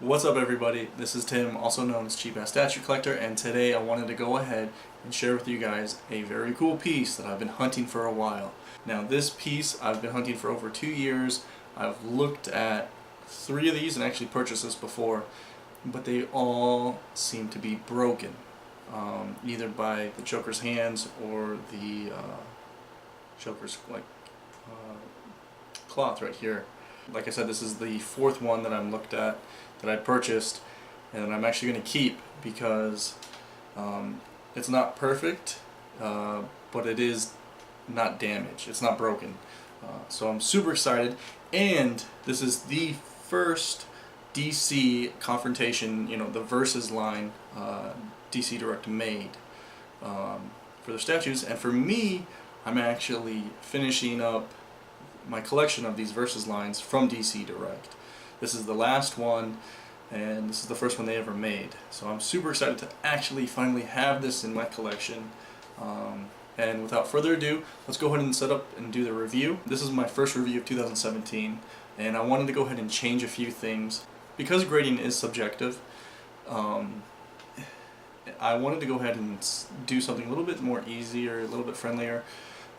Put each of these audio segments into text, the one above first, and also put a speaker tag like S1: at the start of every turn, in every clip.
S1: What's up everybody, this is Tim, also known as Cheap Ass Statue Collector, and today I wanted to go ahead and share with you guys a very cool piece that I've been hunting for a while. Now this piece I've been hunting for over 2 years. I've looked at 3 of these and actually purchased this before, but they all seem to be broken, either by the Joker's hands or the Joker's cloth right here. Like I said, this is the 4th one that I'm looked at, that I purchased, and I'm actually going to keep because it's not perfect, but it is not damaged. It's not broken. So I'm super excited, and this is the first DC confrontation, the Versus line DC Direct made for their statues, and for me, I'm actually finishing up my collection of these Versus lines from DC Direct. This is the last one, and this is the first one they ever made. So I'm super excited to actually finally have this in my collection. And without further ado, let's go ahead and set up and do the review. This is my first review of 2017, and I wanted to go ahead and change a few things. Because grading is subjective, I wanted to go ahead and do something a little bit more easier, a little bit friendlier.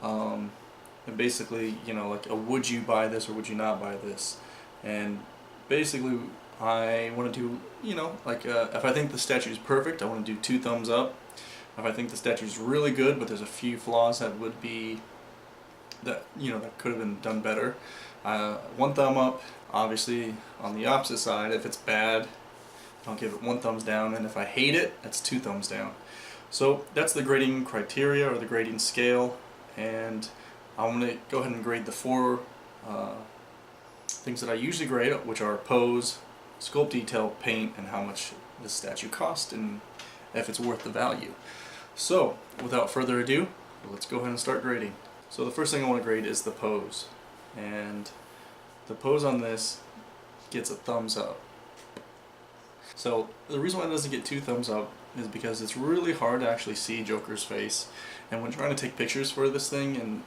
S1: And basically, like a would you buy this or would you not buy this? And basically, I want to do, if I think the statue is perfect, I want to do 2 thumbs up. If I think the statue is really good, but there's a few flaws that would be, that could have been done better, 1 thumb up. Obviously, on the opposite side, if it's bad, I'll give it 1 thumbs down, and if I hate it, that's 2 thumbs down. So that's the grading criteria, or the grading scale, and I'm going to go ahead and grade the 4 things that I usually grade, which are pose, sculpt detail, paint, and how much the statue cost, and if it's worth the value. So, without further ado, let's go ahead and start grading. So the first thing I want to grade is the pose, and the pose on this gets a thumbs up. So the reason why it doesn't get 2 thumbs up is because it's really hard to actually see Joker's face, and when trying to take pictures for this thing,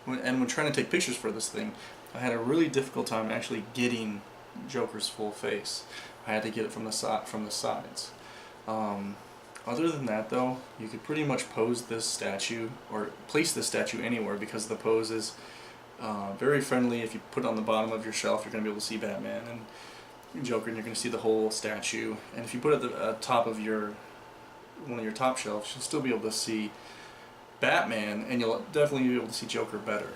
S1: when trying to take pictures for this thing, I had a really difficult time actually getting Joker's full face. I had to get it from the sides. Other than that, though, you could pretty much pose this statue or place this statue anywhere, because the pose is very friendly. If you put it on the bottom of your shelf, you're going to be able to see Batman and Joker, and you're going to see the whole statue. And if you put it at the top of one of your top shelves, you'll still be able to see Batman, and you'll definitely be able to see Joker better.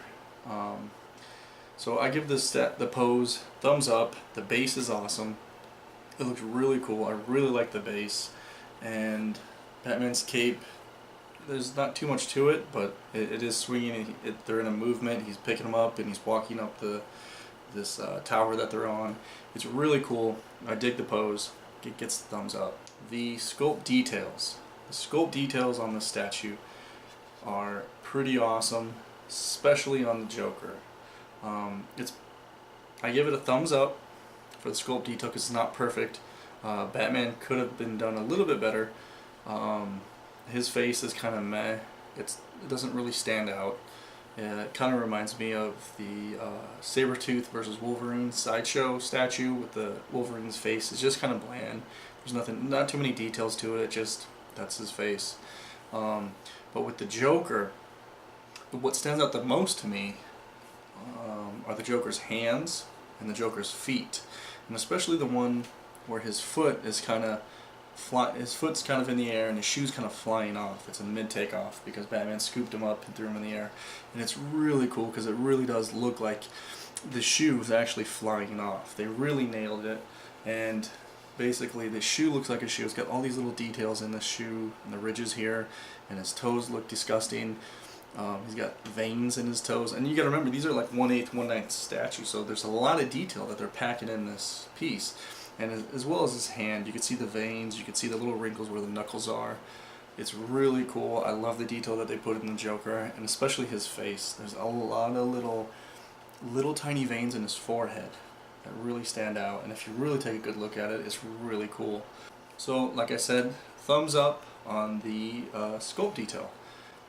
S1: So I give the pose thumbs up. The base is awesome. It looks really cool. I really like the base, and Batman's cape, there's not too much to it, but it is swinging. They're in a movement. He's picking them up, and he's walking up this tower that they're on. It's really cool. I dig the pose. It gets the thumbs up. The sculpt details. The sculpt details on the statue are pretty awesome, especially on the Joker. I give it a thumbs up for the sculpt detail because it's not perfect. Batman could have been done a little bit better. His face is kind of meh. It doesn't really stand out. It kind of reminds me of the Sabretooth versus Wolverine sideshow statue with the Wolverine's face. It's just kind of bland. There's not too many details to it. That's his face. But with the Joker, what stands out the most to me are the Joker's hands and the Joker's feet, and especially the one where his foot is his foot's kind of in the air and his shoe's kind of flying off. It's a mid takeoff because Batman scooped him up and threw him in the air, and it's really cool because it really does look like the shoe is actually flying off. They really nailed it, and basically the shoe looks like a shoe. It's got all these little details in the shoe and the ridges here, and his toes look disgusting. He's got veins in his toes, and you got to remember, these are like 1/8, 1/9 statues, so there's a lot of detail that they're packing in this piece. And as well as his hand, you can see the veins, you can see the little wrinkles where the knuckles are. It's really cool. I love the detail that they put in the Joker, and especially his face. There's a lot of little tiny veins in his forehead that really stand out, and if you really take a good look at it, it's really cool. So, like I said, thumbs up on the sculpt detail.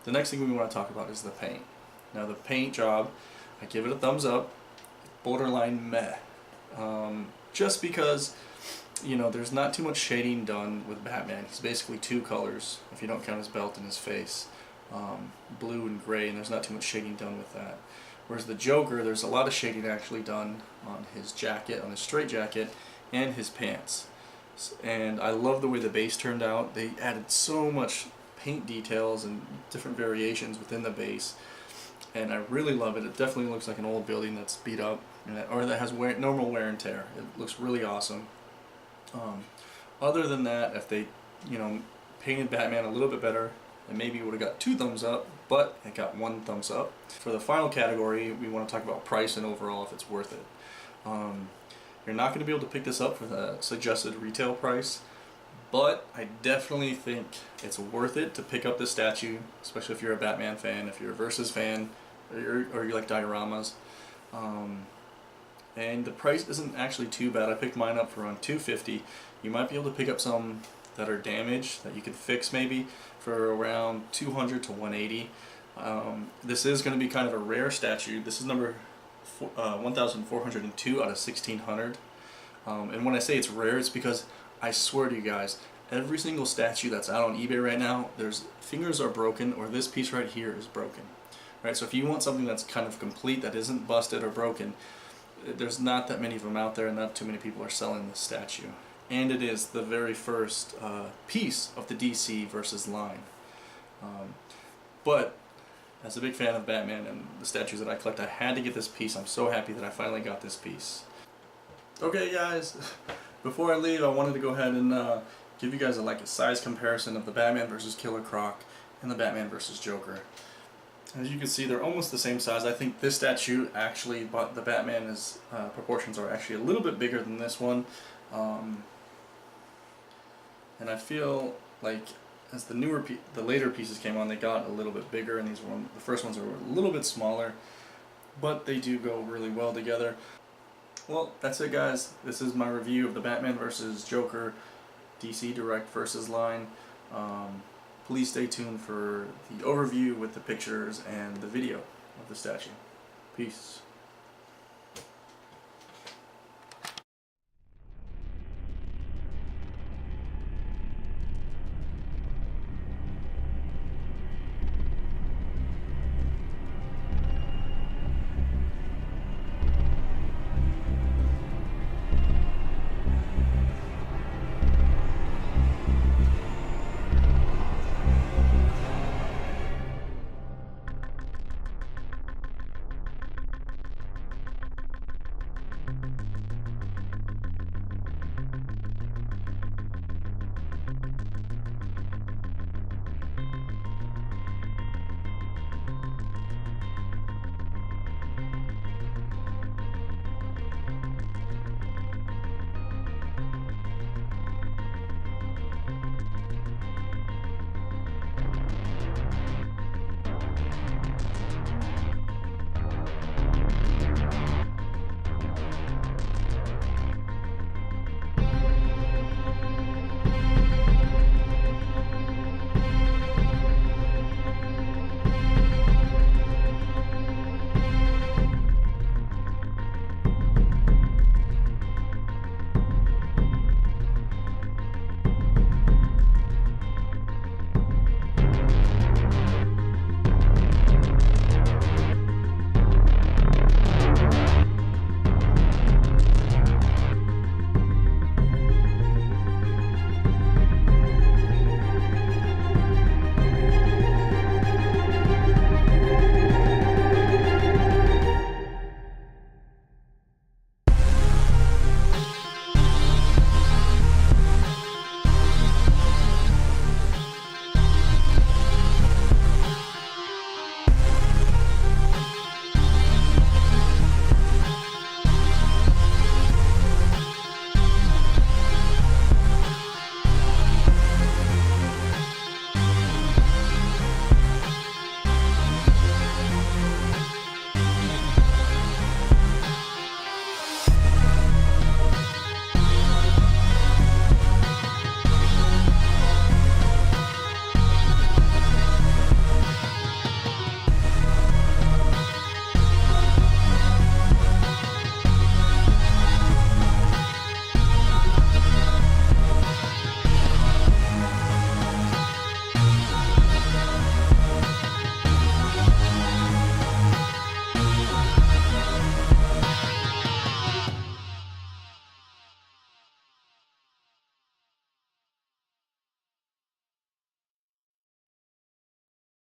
S1: The next thing we want to talk about is the paint. Now the paint job, I give it a thumbs up. Borderline meh. just because, you know, there's not too much shading done with Batman. He's basically two colors, if you don't count his belt and his face, blue and gray, and there's not too much shading done with that. Whereas the Joker, there's a lot of shading actually done on his jacket, on his straight jacket, and his pants. And I love the way the base turned out. They added so much paint details and different variations within the base, and I really love it. It definitely looks like an old building that's beat up, or that has normal wear and tear. It looks really awesome. Other than that, if they, you know, painted Batman a little bit better, it maybe would have got 2 thumbs up, but it got 1 thumbs up. For the final category, we want to talk about price and overall if it's worth it. You're not going to be able to pick this up for the suggested retail price, but I definitely think it's worth it to pick up this statue, especially if you're a Batman fan, if you're a Versus fan, or you like dioramas. And the price isn't actually too bad. I picked mine up for around $250. You might be able to pick up some that are damaged that you could fix maybe for around $200 to $180. This is going to be kind of a rare statue. This is number 1402 out of 1600. And when I say it's rare, it's because I swear to you guys, every single statue that's out on eBay right now, there's fingers are broken, or this piece right here is broken. Right? So if you want something that's kind of complete, that isn't busted or broken, there's not that many of them out there, and not too many people are selling this statue. And it is the very first piece of the DC Versus line. But as a big fan of Batman and the statues that I collect, I had to get this piece. I'm so happy that I finally got this piece. Okay guys, before I leave, I wanted to go ahead and give you guys a size comparison of the Batman vs. Killer Croc and the Batman vs. Joker. As you can see, they're almost the same size. I think this statue actually, but the Batman's proportions are actually a little bit bigger than this one. And I feel like as the later pieces came on, they got a little bit bigger, and the first ones are a little bit smaller, but they do go really well together. Well, that's it guys. This is my review of the Batman vs. Joker DC Direct Versus line. Please stay tuned for the overview with the pictures and the video of the statue. Peace.